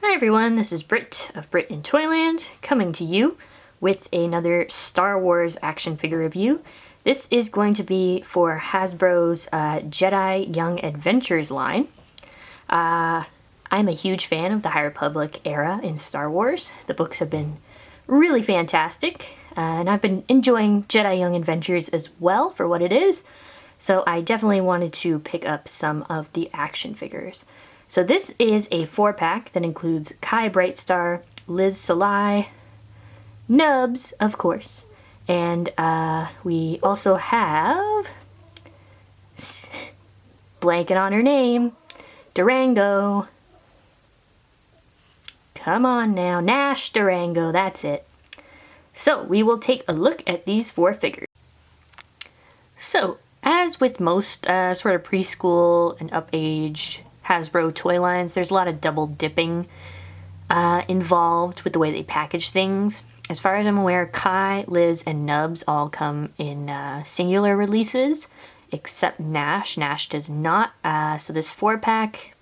Hi everyone, this is Britt of Brit in Toyland, coming to you with another Star Wars action figure review. This is going to be for Hasbro's Jedi Young Adventures line. I'm a huge fan of the High Republic era in Star Wars. The books have been really fantastic, and I've been enjoying Jedi Young Adventures as well for what it is, so I definitely wanted to pick up some of the action figures. So this is a 4-pack that includes Kai Brightstar, Liz Salai, Nubs, of course, and we also have, blanking on her name, Durango. Come on now, Nash Durango, that's it. So we will take a look at these 4 figures. So, as with most sort of preschool and up-aged Hasbro toy lines, there's a lot of double dipping involved with the way they package things. As far as I'm aware, Kai, Liz, and Nubs all come in singular releases, except Nash. Nash does not. So this 4-pack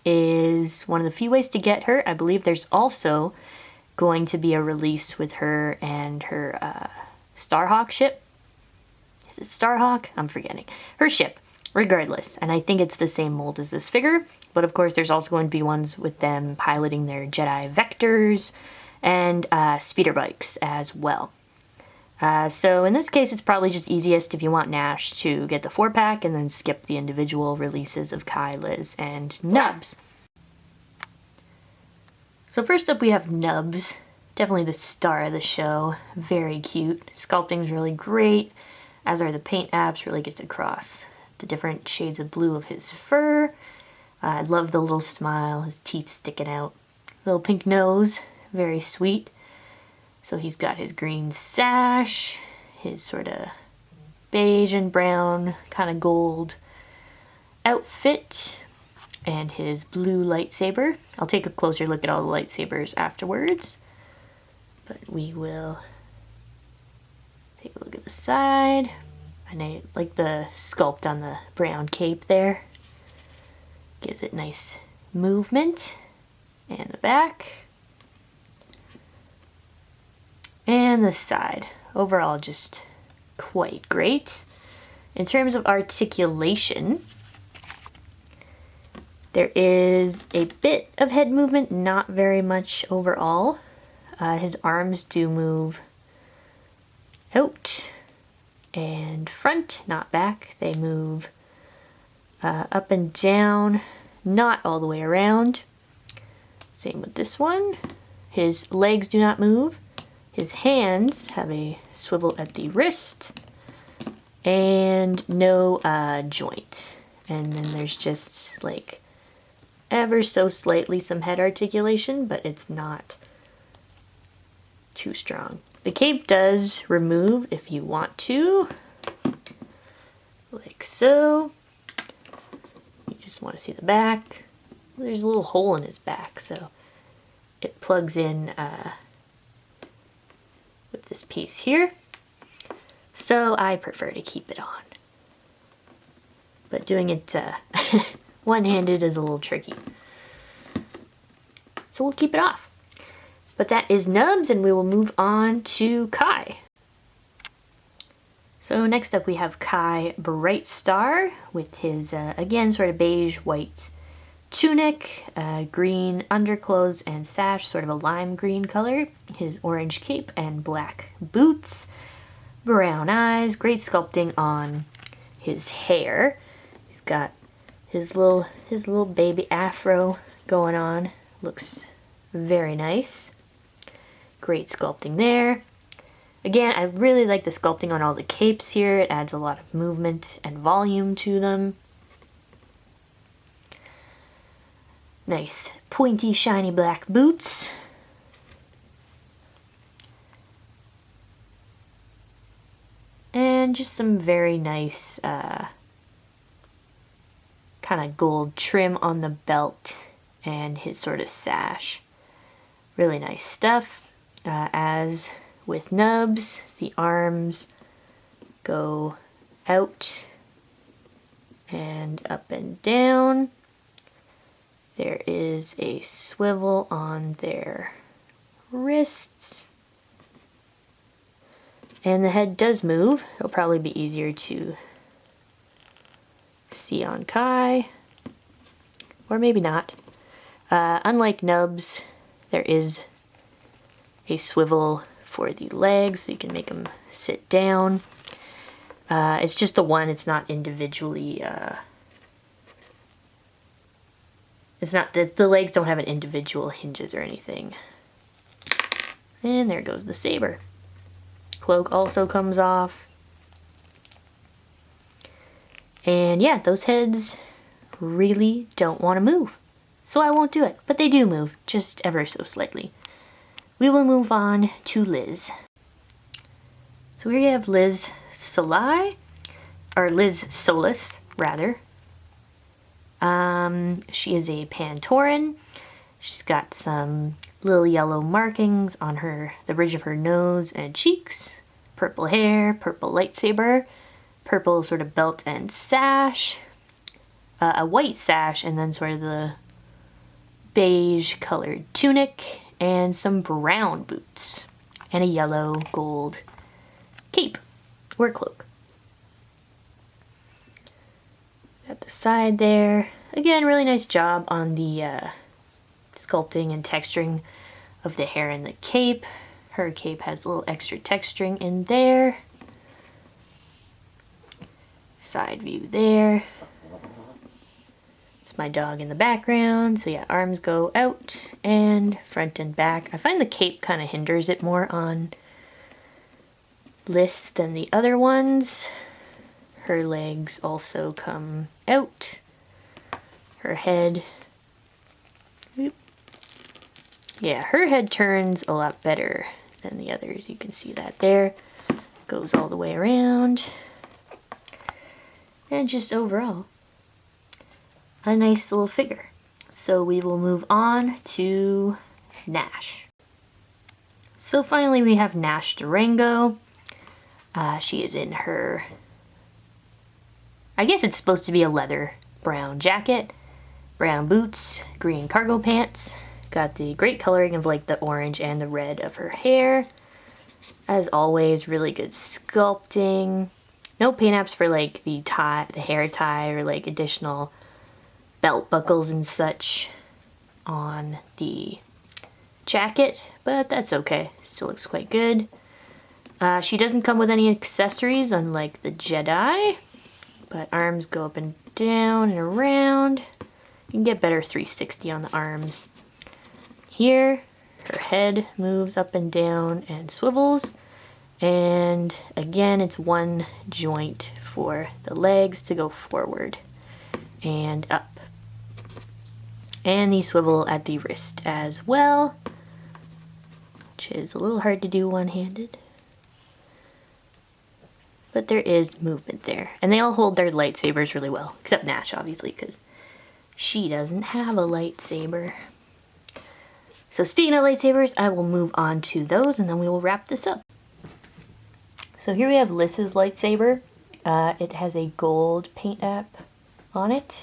is one of the few ways to get her. I believe there's also going to be a release with her and her Starhawk ship. Is it Starhawk? I'm forgetting. Her ship. Regardless, and I think it's the same mold as this figure, but of course there's also going to be ones with them piloting their Jedi Vectors and speeder bikes as well. So in this case it's probably just easiest if you want Nash to get the 4-pack and then skip the individual releases of Kai, Liz, and Nubs. So first up we have Nubs, definitely the star of the show, very cute. Sculpting's really great, as are the paint apps, really gets across the different shades of blue of his fur. I love the little smile, his teeth sticking out. Little pink nose, very sweet. So he's got his green sash, his sort of beige and brown, kind of gold outfit, and his blue lightsaber. I'll take a closer look at all the lightsabers afterwards, but we will take a look at the side. And I like the sculpt on the brown cape there. Gives it nice movement. And the back. And the side. Overall just quite great. In terms of articulation, there is a bit of head movement, not very much overall. His arms do move out and front, not back. They move up and down, not all the way around. Same with this one. His legs do not move. His hands have a swivel at the wrist and no joint. And then there's just like ever so slightly some head articulation, but it's not too strong. The cape does remove if you want to, like so. You just want to see the back. There's a little hole in his back, so it plugs in with this piece here. So I prefer to keep it on. But doing it one-handed is a little tricky. So we'll keep it off. But that is Nubs, and we will move on to Kai. So next up we have Kai Brightstar with his, again, sort of beige-white tunic, green underclothes and sash, sort of a lime green color, his orange cape and black boots, brown eyes, great sculpting on his hair. He's got his little baby afro going on, looks very nice. Great sculpting there. Again, I really like the sculpting on all the capes here. It adds a lot of movement and volume to them. Nice pointy, shiny black boots. And just some very nice kind of gold trim on the belt and his sort of sash. Really nice stuff. As with Nubs, the arms go out and up and down. There is a swivel on their wrists. And the head does move. It'll probably be easier to see on Kai. Or maybe not. Unlike Nubs, there is a swivel for the legs, so you can make them sit down. It's just the one, it's not individually, it's not, the legs don't have an individual hinges or anything. And there goes the saber. Cloak also comes off. And yeah, those heads really don't want to move. So I won't do it, but they do move, just ever so slightly. We will move on to Liz. So we have Liz Solai, or Liz Solis, rather. She is a Pantoran. She's got some little yellow markings on the ridge of her nose and cheeks. Purple hair, purple lightsaber, purple sort of belt and sash, a white sash, and then sort of the beige colored tunic, and some brown boots, and a yellow gold cape or cloak. At the side there, again, really nice job on the sculpting and texturing of the hair and the cape. Her cape has a little extra texturing in there. Side view there. It's my dog in the background. So yeah, arms go out and front and back. I find the cape kind of hinders it more on Liz than the other ones. Her legs also come out. Her head, yeah, her head turns a lot better than the others. You can see that there. Goes all the way around. And just overall, a nice little figure. So we will move on to Nash. So finally we have Nash Durango. She is in her, I guess it's supposed to be a leather brown jacket, brown boots, green cargo pants. Got the great coloring of like the orange and the red of her hair. As always, really good sculpting. No paint apps for like the tie, the hair tie, or like additional belt buckles and such on the jacket, but that's okay. Still looks quite good. She doesn't come with any accessories, unlike the Jedi, but arms go up and down and around. You can get better 360 on the arms. Here, her head moves up and down and swivels. And again, it's one joint for the legs to go forward and up. And the swivel at the wrist as well, which is a little hard to do one-handed. But there is movement there. And they all hold their lightsabers really well, except Nash, obviously, because she doesn't have a lightsaber. So speaking of lightsabers, I will move on to those, and then we will wrap this up. So here we have Liz's lightsaber. It has a gold paint app on it.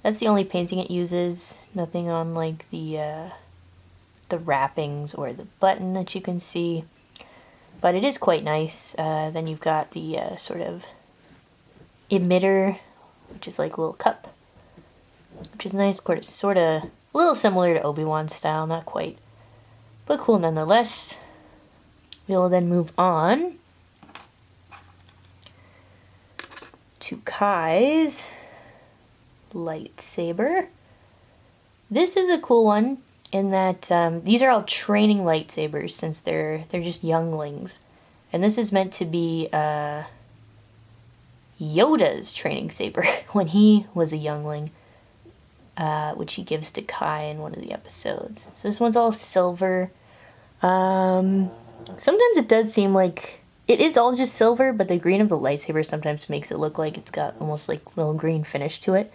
That's the only painting it uses. Nothing on like the wrappings or the button that you can see. But it is quite nice. Then you've got the sort of emitter, which is like a little cup, which is nice. Sort of a little similar to Obi-Wan's style, not quite, but cool nonetheless. We will then move on to Kai's lightsaber. This is a cool one in that these are all training lightsabers since they're just younglings, and this is meant to be Yoda's training saber when he was a youngling, which he gives to Kai in one of the episodes. So this one's all silver. Sometimes it does seem like it is all just silver, but the green of the lightsaber sometimes makes it look like it's got almost like a little green finish to it.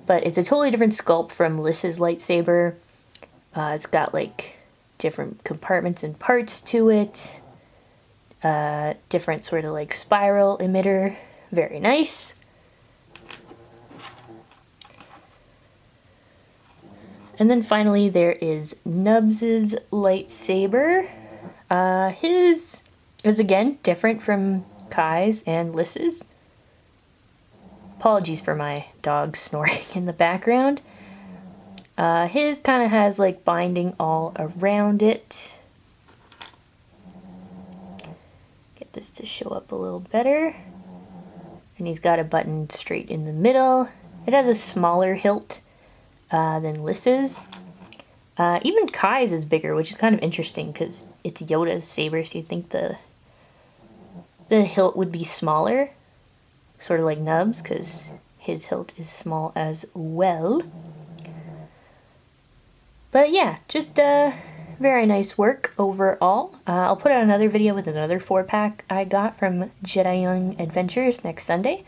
But it's a totally different sculpt from Liz's lightsaber. It's got like different compartments and parts to it. Different sort of like spiral emitter. Very nice. And then finally there is Nubs's lightsaber. His is again different from Kai's and Liss's. Apologies for my dog snoring in the background. His kind of has like binding all around it. Get this to show up a little better. And he's got a button straight in the middle. It has a smaller hilt than Liss's. Even Kai's is bigger, which is kind of interesting because it's Yoda's saber, so you'd think the hilt would be smaller. Sort of like Nub's, because his hilt is small as well. But yeah, just very nice work overall. I'll put out another video with another 4-pack I got from Jedi Adventures next Sunday.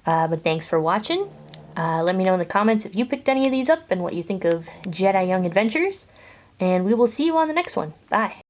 But thanks for watching. Let me know in the comments if you picked any of these up and what you think of Jedi Adventures. And we will see you on the next one. Bye.